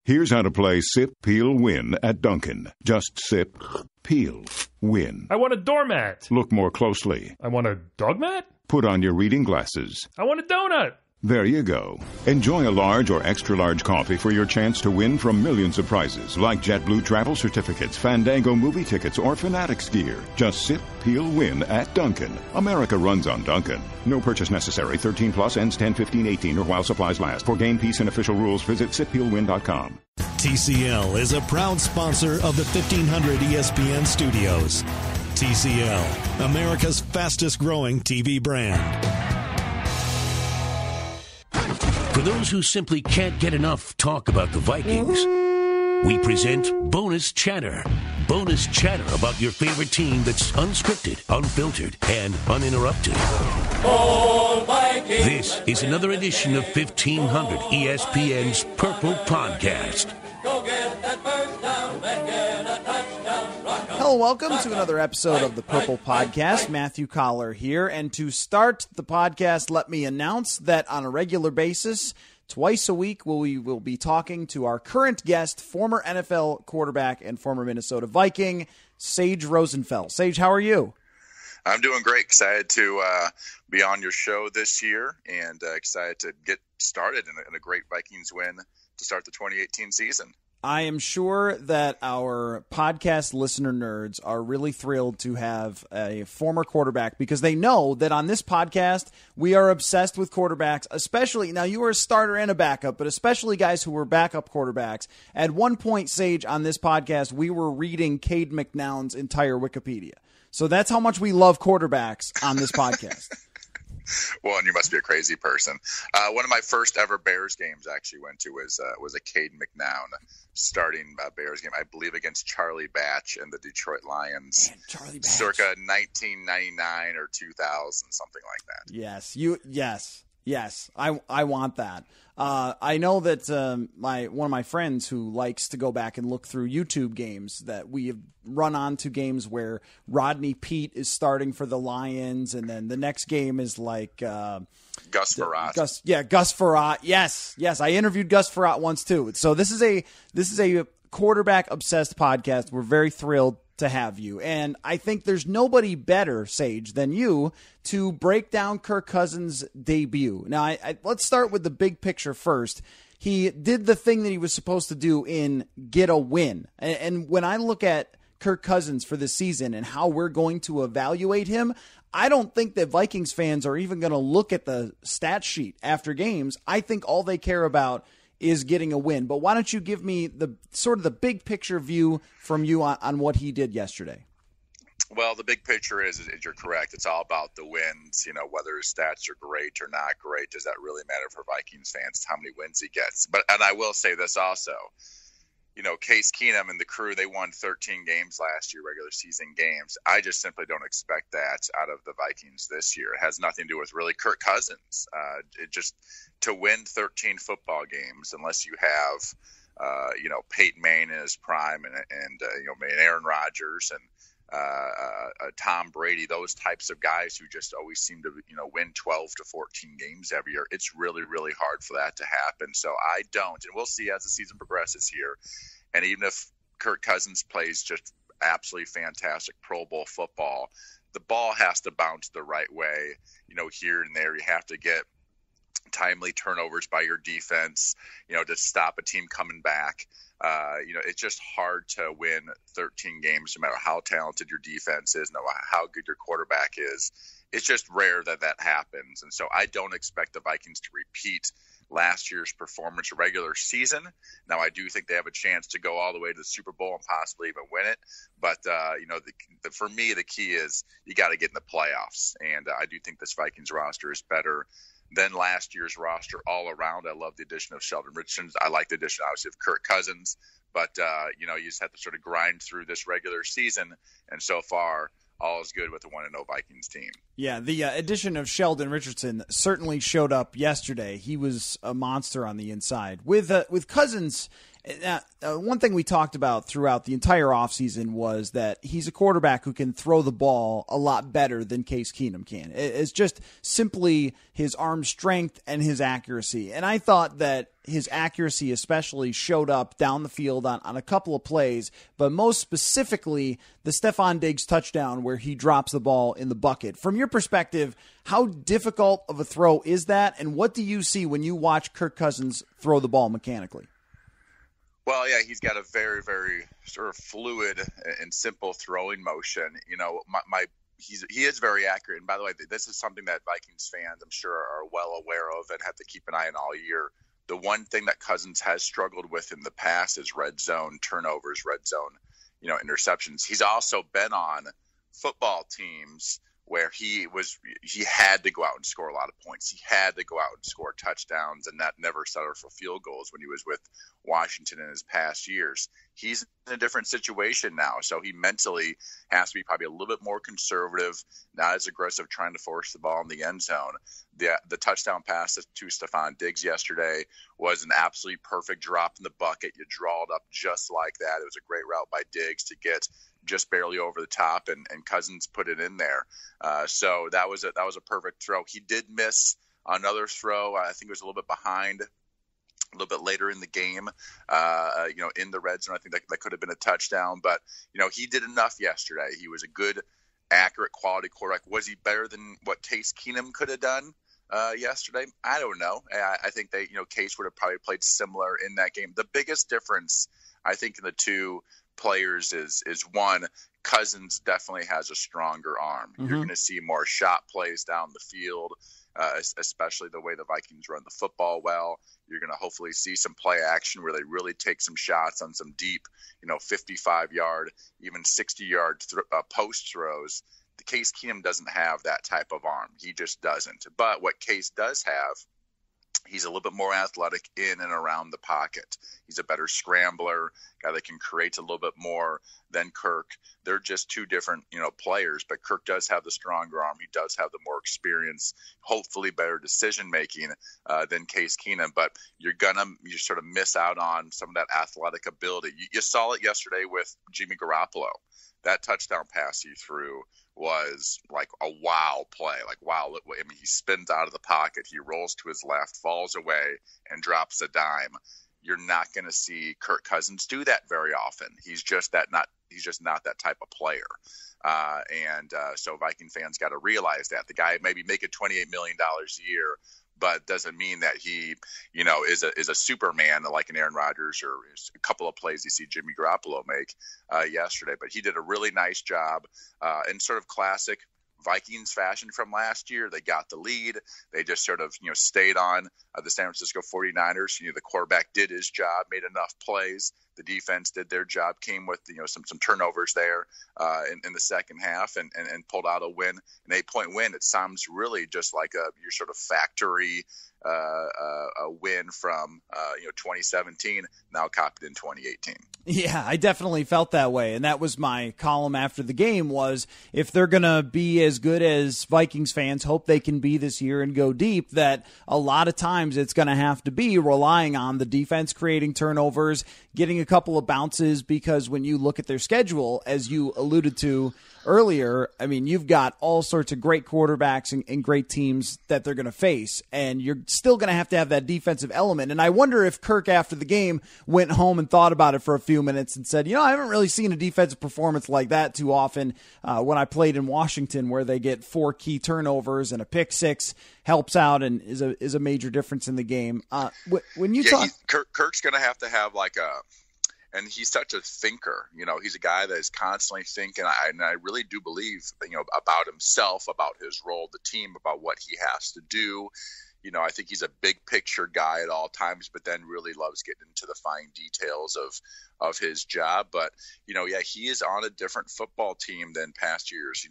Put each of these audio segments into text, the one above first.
Here's how to play Sip, Peel, Win at Dunkin'. Just sip, peel, win. I want a doormat. Look more closely. I want a dog mat. Put on your reading glasses. I want a donut. There you go. Enjoy a large or extra-large coffee for your chance to win from millions of prizes like JetBlue travel certificates, Fandango movie tickets, or Fanatics gear. Just sip, peel, win at Dunkin'. America runs on Dunkin'. No purchase necessary. 18 plus ends 10/15/18 or while supplies last. For game, peace, and official rules, visit sippeelwin.com. TCL is a proud sponsor of the 1500 ESPN studios. TCL, America's fastest growing TV brand. For those who simply can't get enough talk about the Vikings, we present Bonus Chatter. Bonus chatter about your favorite team that's unscripted, unfiltered, and uninterrupted. This is another edition of 1500 ESPN's Purple Podcast. Hello, welcome to another episode of the Purple Podcast. Matthew Coller here, and to start the podcast, let me announce that on a regular basis, twice a week, we will be talking to our current guest, former NFL quarterback and former Minnesota Viking, Sage Rosenfels. Sage, how are you? I'm doing great. Excited to be on your show this year, and excited to get started in a great Vikings win to start the 2018 season. I am sure that our podcast listener nerds are really thrilled to have a former quarterback because they know that on this podcast, we are obsessed with quarterbacks, especially, now you were a starter and a backup, but especially guys who were backup quarterbacks. At one point, Sage, on this podcast, we were reading Cade McNown's entire Wikipedia. So that's how much we love quarterbacks on this podcast. Well, and you must be a crazy person. One of my first ever Bears games I actually went to was a Cade McNown starting Bears game, I believe against Charlie Batch and the Detroit Lions. Man, Charlie Batch. Circa 1999 or 2000, something like that. Yes. I want that. I know that one of my friends who likes to go back and look through YouTube games that we have run onto games where Rodney Peete is starting for the Lions, and then the next game is like Gus Frerotte. Gus Frerotte. Yes. I interviewed Gus Frerotte once too. So this is a quarterback obsessed podcast. We're very thrilled to have you. And I think there's nobody better, Sage, than you to break down Kirk Cousins' debut. Now, let's start with the big picture first. He did the thing that he was supposed to do in get a win. And when I look at Kirk Cousins for this season and how we're going to evaluate him, I don't think that Vikings fans are even going to look at the stat sheet after games. I think all they care about is getting a win. But why don't you give me the sort of the big picture view from you on what he did yesterday? Well, the big picture is you're correct. It's all about the wins. You know, whether his stats are great or not great, does that really matter for Vikings fans? It's how many wins he gets. And I will say this also. You know, Case Keenum and the crew, they won 13 games last year, regular season games. I just simply don't expect that out of the Vikings this year. It has nothing to do with really Kirk Cousins. To win 13 football games, unless you have, Peyton Manning in his prime and Aaron Rodgers and Tom Brady, those types of guys who just always seem to, win 12 to 14 games every year. It's really, really hard for that to happen. So I don't, and we'll see as the season progresses here. And even if Kirk Cousins plays just absolutely fantastic Pro Bowl football, the ball has to bounce the right way. Here and there, you have to get timely turnovers by your defense, to stop a team coming back. It's just hard to win 13 games, no matter how talented your defense is, no matter how good your quarterback is. It's just rare that happens. And so I don't expect the Vikings to repeat last year's performance regular season. Now, I do think they have a chance to go all the way to the Super Bowl and possibly even win it. But, for me, the key is you got to get in the playoffs. And I do think this Vikings roster is better than last year's roster all around. I love the addition of Sheldon Richardson. I like the addition, obviously, of Kirk Cousins. But, you just have to sort of grind through this regular season. And so far, all is good with the 1-0 Vikings team. Yeah, the addition of Sheldon Richardson certainly showed up yesterday. He was a monster on the inside. With Cousins Now, one thing we talked about throughout the entire offseason was that he's a quarterback who can throw the ball a lot better than Case Keenum can. It's just simply his arm strength and his accuracy. And I thought that his accuracy especially showed up down the field on a couple of plays, but most specifically the Stephon Diggs touchdown where he drops the ball in the bucket. From your perspective, how difficult of a throw is that, and what do you see when you watch Kirk Cousins throw the ball mechanically? Well, yeah, he's got a very, very sort of fluid and simple throwing motion. You know, he is very accurate. And by the way, this is something that Vikings fans, I'm sure, are well aware of and have to keep an eye on all year. The one thing that Cousins has struggled with in the past is red zone turnovers, red zone, interceptions. He's also been on football teams where he had to go out and score a lot of points. He had to go out and score touchdowns, and that never settled for field goals when he was with Washington in his past years. He's in a different situation now, so he mentally has to be probably a little bit more conservative, not as aggressive trying to force the ball in the end zone. The touchdown pass to Stephon Diggs yesterday was an absolutely perfect drop in the bucket. You draw it up just like that. It was a great route by Diggs to get just barely over the top, and Cousins put it in there. So that was a perfect throw. He did miss another throw. I think it was a little bit behind, a little bit later in the game, in the red zone. I think that could have been a touchdown, but he did enough yesterday. He was a good, accurate, quality quarterback. Was he better than what Case Keenum could have done yesterday? I don't know. I think Case would have probably played similar in that game. The biggest difference, I think, in the two players is one, Cousins definitely has a stronger arm. Mm-hmm. You're going to see more shot plays down the field, especially the way the Vikings run the football well. You're going to hopefully see some play action where they really take some shots on some deep, 55-yard, even 60-yard post throws. The Case Keenum doesn't have that type of arm. He just doesn't. But what Case does have, he's a little bit more athletic in and around the pocket. He's a better scrambler, guy that can create a little bit more than Kirk. They're just two different, players, but Kirk does have the stronger arm. He does have the more experience, hopefully better decision-making than Case Keenum, but you sort of miss out on some of that athletic ability. You saw it yesterday with Jimmy Garoppolo. That touchdown pass he threw was like a wow play. Like, wow. I mean, he spins out of the pocket. He rolls to his left, falls away, and drops a dime. You're not going to see Kirk Cousins do that very often. He's just not that type of player. So Viking fans got to realize that. The guy may be making $28 million a year, but doesn't mean that he, is a Superman like an Aaron Rodgers or a couple of plays you see Jimmy Garoppolo make yesterday. But he did a really nice job in sort of classic Vikings fashion from last year. They got the lead. They just sort of, stayed on the San Francisco 49ers. The quarterback did his job, made enough plays. The defense did their job, came with, some turnovers there in the second half and pulled out a win, an 8-point win. It sounds really just like your sort of factory a win from 2017, now copied in 2018. Yeah, I definitely felt that way, and that was my column after the game was if they're going to be as good as Vikings fans hope they can be this year and go deep, that a lot of times it's going to have to be relying on the defense creating turnovers, getting a couple of bounces, because when you look at their schedule, as you alluded to earlier, I mean, you've got all sorts of great quarterbacks and great teams that they're going to face, and you're still going to have that defensive element. And I wonder if Kirk, after the game, went home and thought about it for a few minutes and said, I haven't really seen a defensive performance like that too often when I played in Washington, where they get 4 key turnovers and a pick six helps out and is a major difference in the game. When you talk, Kirk's going to have like a. And he's such a thinker, he's a guy that is constantly thinking. And I really do believe, about himself, about his role, the team, about what he has to do. I think he's a big picture guy at all times, but then really loves getting into the fine details of his job. But, he is on a different football team than past years.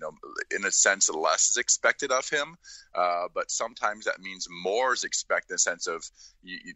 In a sense, less is expected of him. But sometimes that means more is expected in the sense of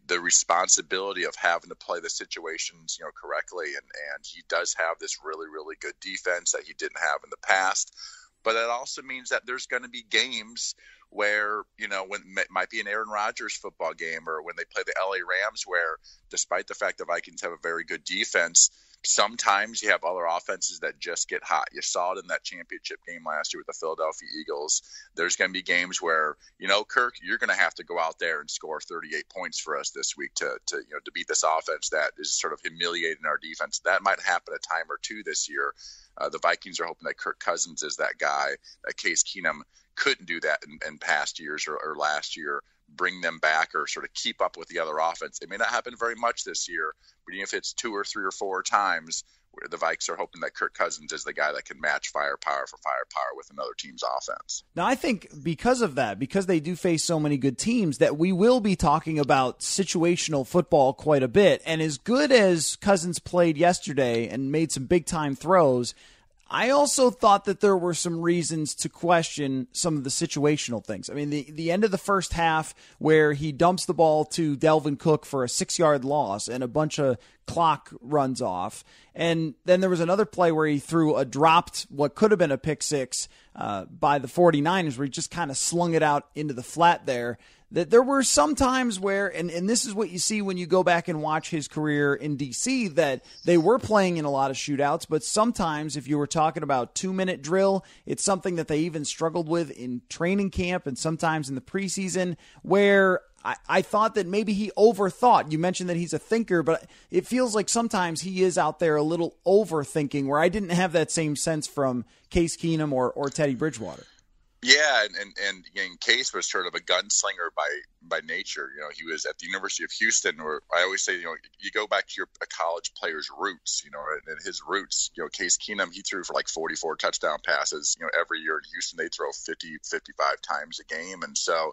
the responsibility of having to play the situations, correctly. And he does have this really, really good defense that he didn't have in the past. But that also means that there's going to be games where, when it might be an Aaron Rodgers football game, or when they play the LA Rams, where despite the fact the Vikings have a very good defense, sometimes you have other offenses that just get hot. You saw it in that championship game last year with the Philadelphia Eagles. There's going to be games where, Kirk, you're going to have to go out there and score 38 points for us this week to beat this offense that is sort of humiliating our defense. That might happen a time or two this year. The Vikings are hoping that Kirk Cousins is that guy, that Case Keenum couldn't do that in past years or last year, bring them back or sort of keep up with the other offense. It may not happen very much this year, but even if it's 2 or 3 or 4 times, where the Vikes are hoping that Kirk Cousins is the guy that can match firepower for firepower with another team's offense. Now, I think because of that, because they do face so many good teams, that we will be talking about situational football quite a bit. And as good as Cousins played yesterday and made some big-time throws, I also thought that there were some reasons to question some of the situational things. I mean, the end of the first half where he dumps the ball to Delvin Cook for a 6-yard loss and a bunch of clock runs off. And then there was another play where he threw a dropped, what could have been a pick six by the 49ers, where he just kind of slung it out into the flat there. That there were some times where, and this is what you see when you go back and watch his career in D.C., that they were playing in a lot of shootouts, but sometimes if you were talking about 2-minute drill, it's something that they even struggled with in training camp and sometimes in the preseason, where I thought that maybe he overthought. You mentioned that he's a thinker, but it feels like sometimes he is out there a little overthinking, where I didn't have that same sense from Case Keenum or Teddy Bridgewater. Yeah, and Case was sort of a gunslinger by nature. He was at the University of Houston, where I always say, you go back to a college player's roots, and his roots, Case Keenum, he threw for like 44 touchdown passes. Every year in Houston, they throw 50, 55 times a game. And so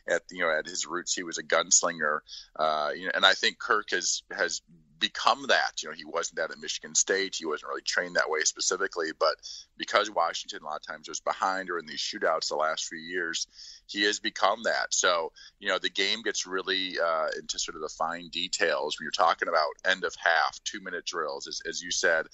at his roots, he was a gunslinger. And I think Kirk has become that. He wasn't that at Michigan State. He wasn't really trained that way specifically, but because Washington a lot of times was behind or in these shootouts the last few years, he has become that. So, the game gets really into sort of the fine details when you're talking about end of half, 2-minute drills. As you said,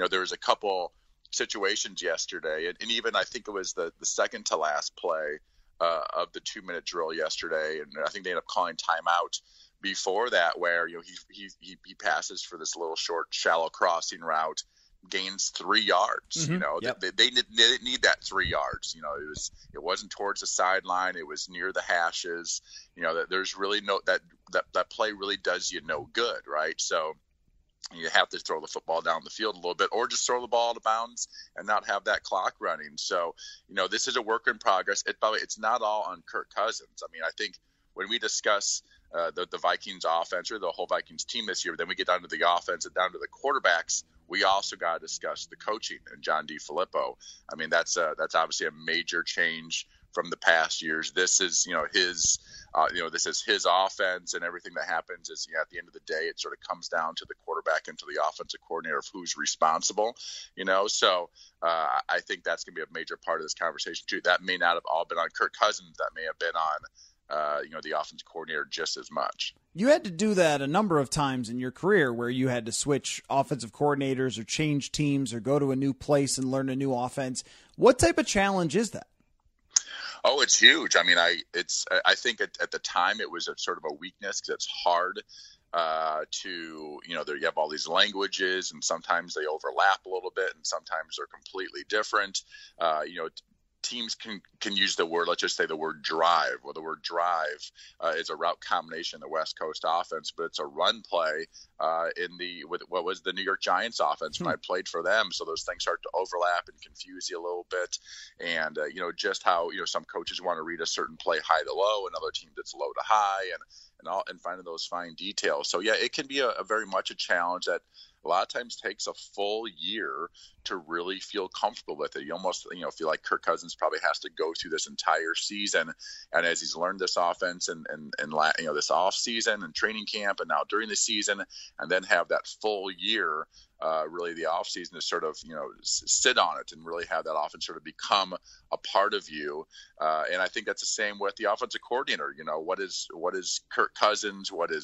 there was a couple situations yesterday, and even I think it was the second to last play of the 2-minute drill yesterday, and I think they ended up calling timeout before that, where he passes for this little short, shallow crossing route, gains 3 yards. Mm-hmm. Yep. They didn't need that 3 yards. It wasn't towards the sideline. It was near the hashes. There's really that play really does you no good, right? So you have to throw the football down the field a little bit, or just throw the ball out of bounds and not have that clock running. So this is a work in progress. By the way, it's not all on Kirk Cousins. I mean, I think when we discuss the Vikings offense or the whole Vikings team this year, then we get down to the offense and down to the quarterbacks. We also got to discuss the coaching and John DeFilippo. I mean, that's obviously a major change from the past years. This is this is his offense, and everything that happens is at the end of the day, it sort of comes down to the quarterback and to the offensive coordinator of who's responsible. So I think that's going to be a major part of this conversation too. That may not have all been on Kirk Cousins. That may have been on the offensive coordinator just as much. You had to do that a number of times in your career, where you had to switch offensive coordinators or change teams or go to a new place and learn a new offense. What type of challenge is that? Oh, it's huge. I mean, I think at the time it was a sort of a weakness, because it's hard to, there you have all these languages, and sometimes they overlap a little bit, and sometimes they're completely different. Teams can use the word, let's just say the word drive. Well, the word drive is a route combination in the West Coast offense, but it's a run play with what was the New York Giants offense when I played for them. So those things start to overlap and confuse you a little bit. And, just how, some coaches want to read a certain play high to low, and other teams it's low to high, and finding those fine details. So, yeah, it can be a very much a challenge that a lot of times takes a full year to really feel comfortable with it. You almost, feel like Kirk Cousins probably has to go through this entire season, and as he's learned this offense and this off season and training camp, and now during the season, and then have that full year, really the off season to sort of sit on it and really have that offense sort of become a part of you. And I think that's the same with the offensive coordinator. What is Kirk Cousins? What do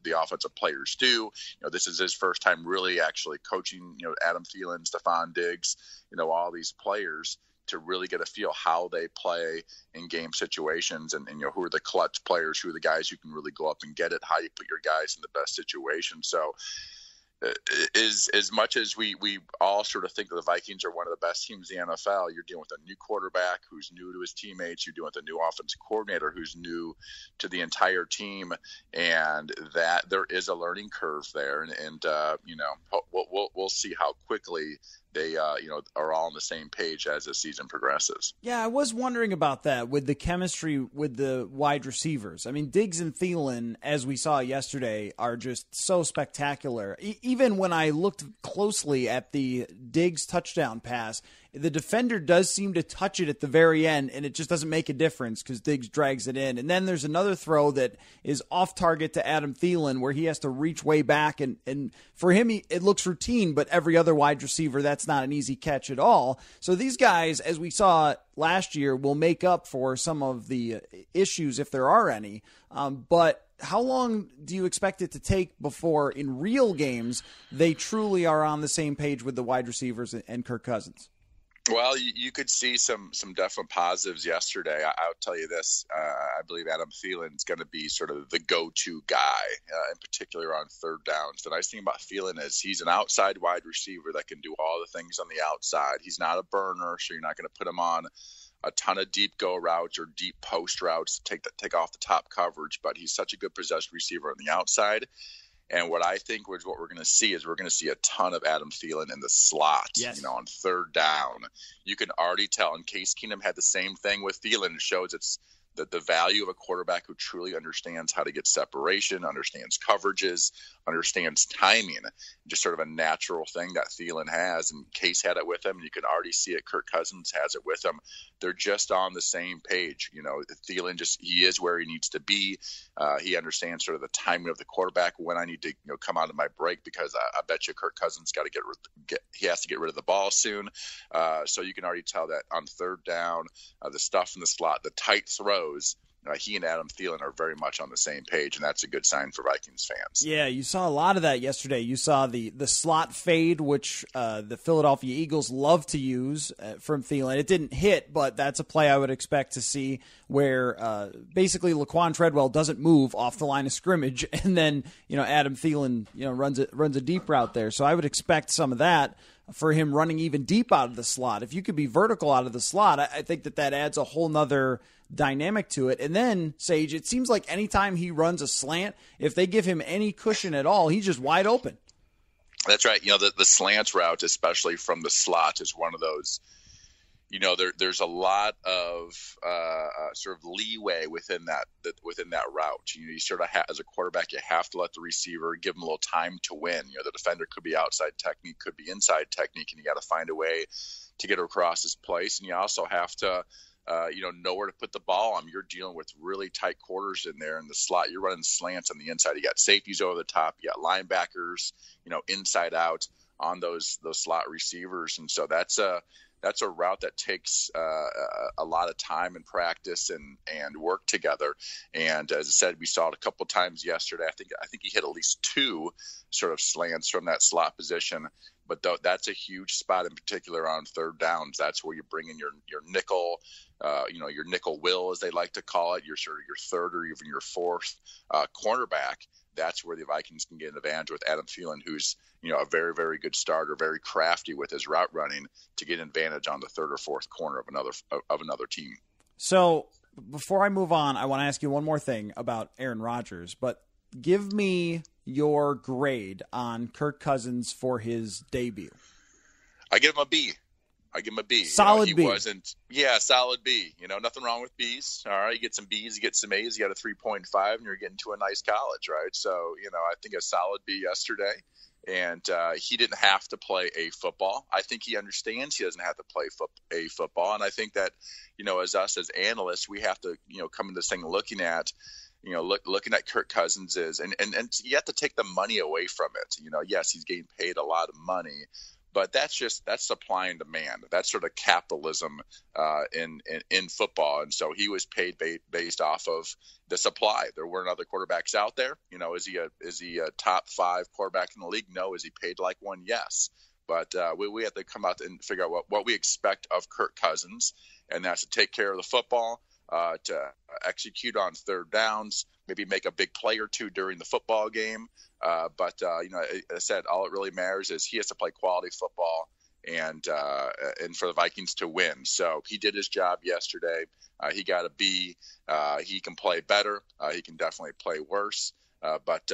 the offensive players do? This is his first time really actually coaching. Adam Thielen, Stephon Diggs, all these players. to really get a feel how they play in game situations, and who are the clutch players, who are the guys who can really go up and get it, how you put your guys in the best situation. So as much as we all sort of think that the Vikings are one of the best teams in the NFL, you're dealing with a new quarterback who's new to his teammates. You're dealing with a new offensive coordinator who's new to the entire team, and that there is a learning curve there. And we'll see how quickly they are all on the same page as the season progresses. Yeah, I was wondering about that with the chemistry with the wide receivers. I mean, Diggs and Thielen, as we saw yesterday, are just so spectacular. Even when I looked closely at the Diggs touchdown pass, the defender does seem to touch it at the very end, and it just doesn't make a difference because Diggs drags it in. And then there's another throw that is off target to Adam Thielen where he has to reach way back, and for him, it looks routine, but every other wide receiver, that's not an easy catch at all. So these guys, as we saw last year, will make up for some of the issues if there are any. But how long do you expect it to take before in real games they truly are on the same page with the wide receivers and Kirk Cousins? Well, you could see some definite positives yesterday. I'll tell you this. I believe Adam Thielen is going to be sort of the go-to guy, in particular on third downs. The nice thing about Thielen is he's an outside wide receiver that can do all the things on the outside. He's not a burner, so you're not going to put him on a ton of deep go routes or deep post routes to take off the top coverage, but he's such a good possession receiver on the outside. And what I think was what we're going to see is we're going to see a ton of Adam Thielen in the slot, yes, on third down. You can already tell, and Case Keenum had the same thing with Thielen. It shows it's the value of a quarterback who truly understands how to get separation, understands coverages, understands timing, just sort of a natural thing that Thielen has. And Case had it with him, and you can already see it. Kirk Cousins has it with him. They're just on the same page. Thielen he is where he needs to be. He understands sort of the timing of the quarterback, when I need to come out of my break, because I bet you Kirk Cousins got to he has to get rid of the ball soon. So you can already tell that on third down, the stuff in the slot, the tight throws, he and Adam Thielen are very much on the same page, and that's a good sign for Vikings fans. Yeah, you saw a lot of that yesterday. You saw the slot fade, which the Philadelphia Eagles love to use from Thielen. It didn't hit, but that's a play I would expect to see where basically Laquan Treadwell doesn't move off the line of scrimmage, and then Adam Thielen runs a deep route there. So I would expect some of that for him running even deep out of the slot. If you could be vertical out of the slot, I think that adds a whole nother dynamic to it. And then, Sage, it seems like anytime he runs a slant, if they give him any cushion at all, he's just wide open. That's right. The slant route, especially from the slot, is one of those, there's a lot of sort of leeway within that route. You sort of as a quarterback, you have to let the receiver give him a little time to win. The defender could be outside technique, could be inside technique, and you got to find a way to get across his place. And you also have to know where to put the ball on. You're dealing with really tight quarters in there in the slot. You're running slants on the inside. You got safeties over the top. You got linebackers, inside out on those slot receivers. And so that's a route that takes a lot of time and practice and work together. And as I said, we saw it a couple of times yesterday. I think he hit at least two sort of slants from that slot position. But that's a huge spot in particular on third downs. That's where you bring in your nickel, your nickel will, as they like to call it, your third or even your fourth cornerback. That's where the Vikings can get an advantage with Adam Thielen, who's a very, very good starter, very crafty with his route running to get an advantage on the third or fourth corner of another team. So before I move on, I want to ask you one more thing about Aaron Rodgers, but give me your grade on Kirk Cousins for his debut. I give him a B. Solid B. Solid B. Nothing wrong with B's. All right, you get some B's, you get some A's, you got a 3.5, and you're getting to a nice college, right? So, I think a solid B yesterday. And he didn't have to play a football. I think he understands he doesn't have to play a football. And I think that, as analysts, we have to, come into this thing looking at, looking at Kirk Cousins and you have to take the money away from it. Yes, he's getting paid a lot of money, but that's supply and demand. That's sort of capitalism in football. And so he was paid based off of the supply. There weren't other quarterbacks out there. Is he a top 5 quarterback in the league? No. Is he paid like one? Yes. But we have to come out and figure out what we expect of Kirk Cousins, and that's to take care of the football, to execute on third downs, maybe make a big play or two during the football game. But as I said, all it really matters is he has to play quality football and for the Vikings to win. So he did his job yesterday. He got a B. He can play better. He can definitely play worse. But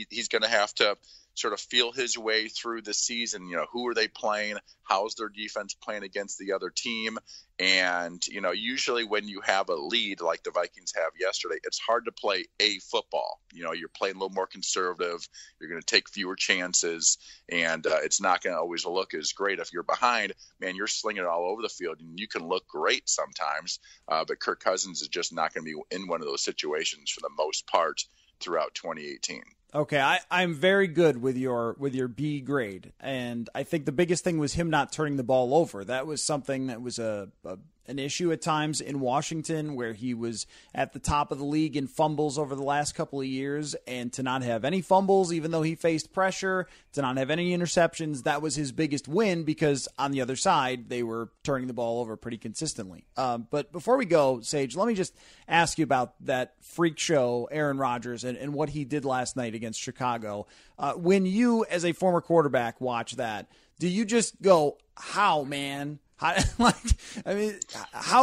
he's going to have to sort of feel his way through the season. Who are they playing? How's their defense playing against the other team? And, usually when you have a lead like the Vikings have yesterday, it's hard to play a football. You're playing a little more conservative. You're going to take fewer chances, and it's not going to always look as great. If you're behind, man, you're slinging it all over the field, and you can look great sometimes. But Kirk Cousins is just not going to be in one of those situations for the most part throughout 2018. Okay, I'm very good with your B grade, and I think the biggest thing was him not turning the ball over. That was something that was an issue at times in Washington, where he was at the top of the league in fumbles over the last couple of years, and to not have any fumbles, even though he faced pressure, to not have any interceptions, that was his biggest win, because on the other side, they were turning the ball over pretty consistently. But before we go, Sage, let me just ask you about that freak show, Aaron Rodgers, and what he did last night against Chicago. When you, as a former quarterback, watch that, do you just go, how, man? How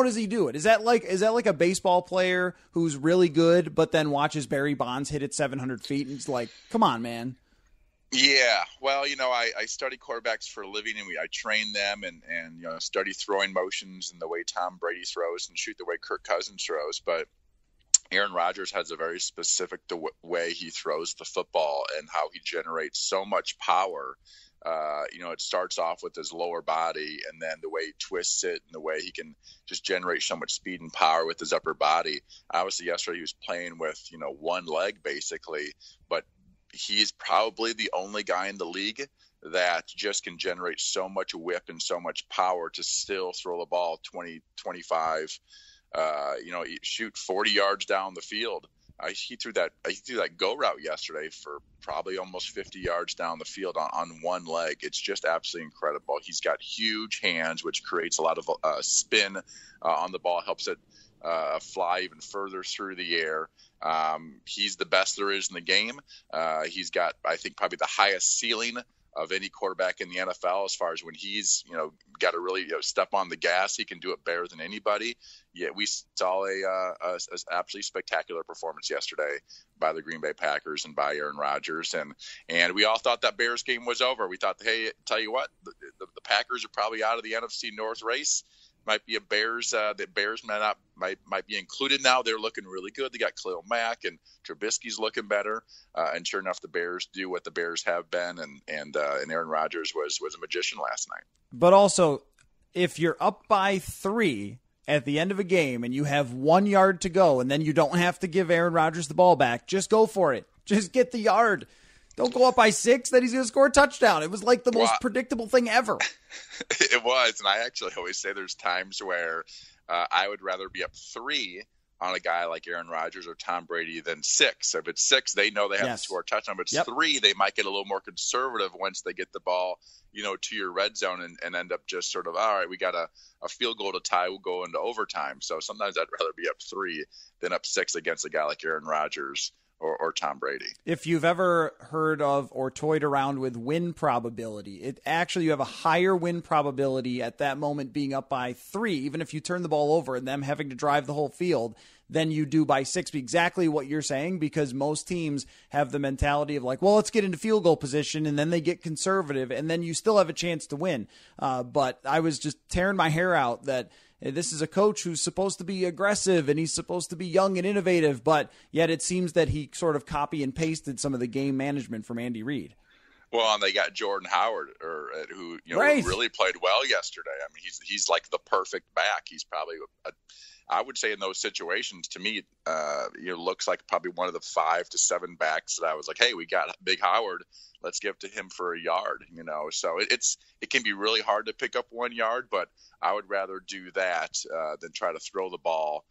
does he do it? Is that like a baseball player who's really good, but then watches Barry Bonds hit it 700 feet and it's like, come on, man? Yeah, well, I study quarterbacks for a living, and I train them and study throwing motions and the way Tom Brady throws and shoot the way Kirk Cousins throws. But Aaron Rodgers has a very specific way he throws the football and how he generates so much power. It starts off with his lower body, and then the way he twists it and the way he can just generate so much speed and power with his upper body. Obviously, yesterday he was playing with, one leg basically, but he's probably the only guy in the league that just can generate so much whip and so much power to still throw the ball 20, 25, shoot 40 yards down the field. He threw that go route yesterday for probably almost 50 yards down the field on one leg. It's just absolutely incredible. He's got huge hands, which creates a lot of spin on the ball, helps it fly even further through the air. He's the best there is in the game. He's got, I think, probably the highest ceiling of any quarterback in the NFL as far as when he's, got to really step on the gas. He can do it better than anybody. Yet we saw a absolutely spectacular performance yesterday by the Green Bay Packers and by Aaron Rodgers. And we all thought that Bears game was over. We thought, hey, tell you what, the Packers are probably out of the NFC North race. Might be a Bears. The Bears might be included now. They're looking really good. They got Khalil Mack and Trubisky's looking better. And sure enough, the Bears do what the Bears have been. And Aaron Rodgers was a magician last night. But also, if you're up by 3 at the end of a game and you have 1 yard to go, and then you don't have to give Aaron Rodgers the ball back, just go for it. Just get the yard. Don't go up by 6 that he's going to score a touchdown. It was like the most predictable thing ever. It was, and I actually always say there's times where I would rather be up 3 on a guy like Aaron Rodgers or Tom Brady than 6. If it's 6, they know they have to score a touchdown. But it's 3, they might get a little more conservative once they get the ball, to your red zone and end up just sort of, all right, we got a field goal to tie. We'll go into overtime. So sometimes I'd rather be up 3 than up 6 against a guy like Aaron Rodgers or Tom Brady. If you've ever heard of or toyed around with win probability, you have a higher win probability at that moment being up by 3, even if you turn the ball over and them having to drive the whole field, than you do by 6. Exactly what you're saying, because most teams have the mentality of like, well, let's get into field goal position, and then they get conservative, and then you still have a chance to win. But I was just tearing my hair out that this is a coach who's supposed to be aggressive and he's supposed to be young and innovative, but yet it seems that he sort of copy and pasted some of the game management from Andy Reid. Well, and they got Jordan Howard, who really played well yesterday. I mean, he's like the perfect back. He's probably I would say in those situations, to me, looks like probably one of the 5 to 7 backs that I was like, hey, we got Big Howard. Let's give to him for a yard, So it can be really hard to pick up 1 yard, but I would rather do that than try to throw the ball,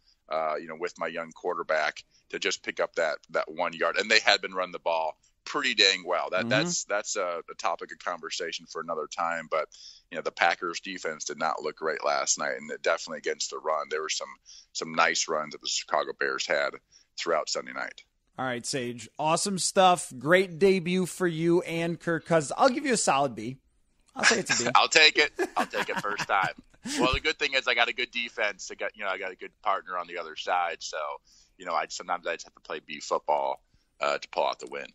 with my young quarterback to just pick up that 1 yard. And they had been running the ball pretty dang well. That's a topic of conversation for another time. But the Packers defense did not look great last night, and definitely against the run, there were some nice runs that the Chicago Bears had throughout Sunday night. All right, Sage, awesome stuff. Great debut for you and Kirk Cousins. I'll give you a solid B. I'll say it's a B. I'll take it first time. Well, the good thing is I got a good defense. I got a good partner on the other side. So, sometimes I just have to play B football to pull out the win.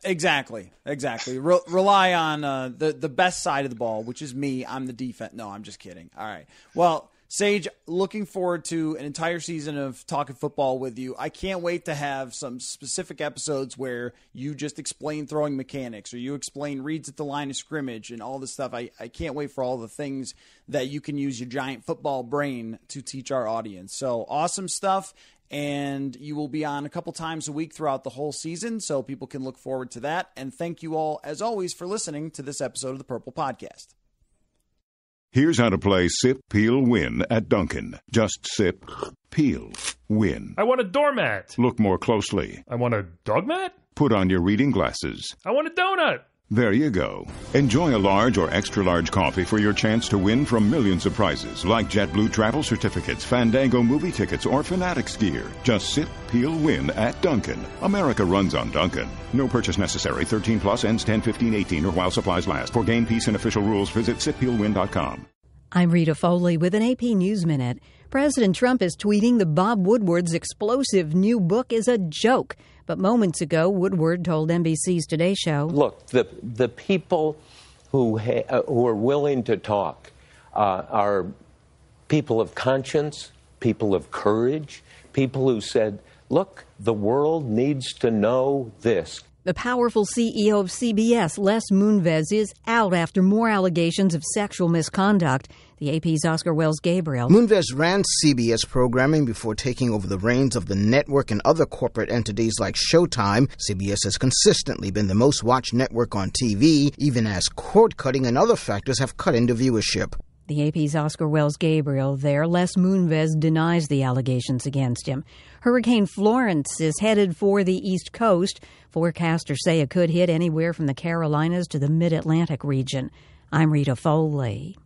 Exactly. Rely on the best side of the ball, which is me. I'm the defense. No, I'm just kidding. All right. Well, Sage, looking forward to an entire season of talking football with you. I can't wait to have some specific episodes where you just explain throwing mechanics or you explain reads at the line of scrimmage and all this stuff. I can't wait for all the things that you can use your giant football brain to teach our audience. So awesome stuff. And you will be on a couple times a week throughout the whole season, so people can look forward to that. And thank you all, as always, for listening to this episode of the Purple Podcast. Here's how to play Sip, Peel, Win at Dunkin'. Just sip, peel, win. I want a doormat. Look more closely. I want a dog mat. Put on your reading glasses. I want a donut. There you go. Enjoy a large or extra large coffee for your chance to win from millions of prizes like JetBlue travel certificates, Fandango movie tickets, or Fanatics gear. Just sip, peel, win at Dunkin'. America runs on Dunkin'. No purchase necessary. 18 plus ends 10/15/18 or while supplies last. For game, peace, and official rules, visit sippeelwin.com. I'm Rita Foley with an AP News Minute. President Trump is tweeting that Bob Woodward's explosive new book is a joke. But moments ago, Woodward told NBC's Today Show, "Look, the people who are willing to talk are people of conscience, people of courage, people who said, look, the world needs to know this." The powerful CEO of CBS, Les Moonves, is out after more allegations of sexual misconduct. The AP's Oscar Wells-Gabriel. Moonves ran CBS programming before taking over the reins of the network and other corporate entities like Showtime. CBS has consistently been the most watched network on TV, even as cord-cutting and other factors have cut into viewership. The AP's Oscar Wells-Gabriel there. Les Moonves denies the allegations against him. Hurricane Florence is headed for the East Coast. Forecasters say it could hit anywhere from the Carolinas to the Mid-Atlantic region. I'm Rita Foley.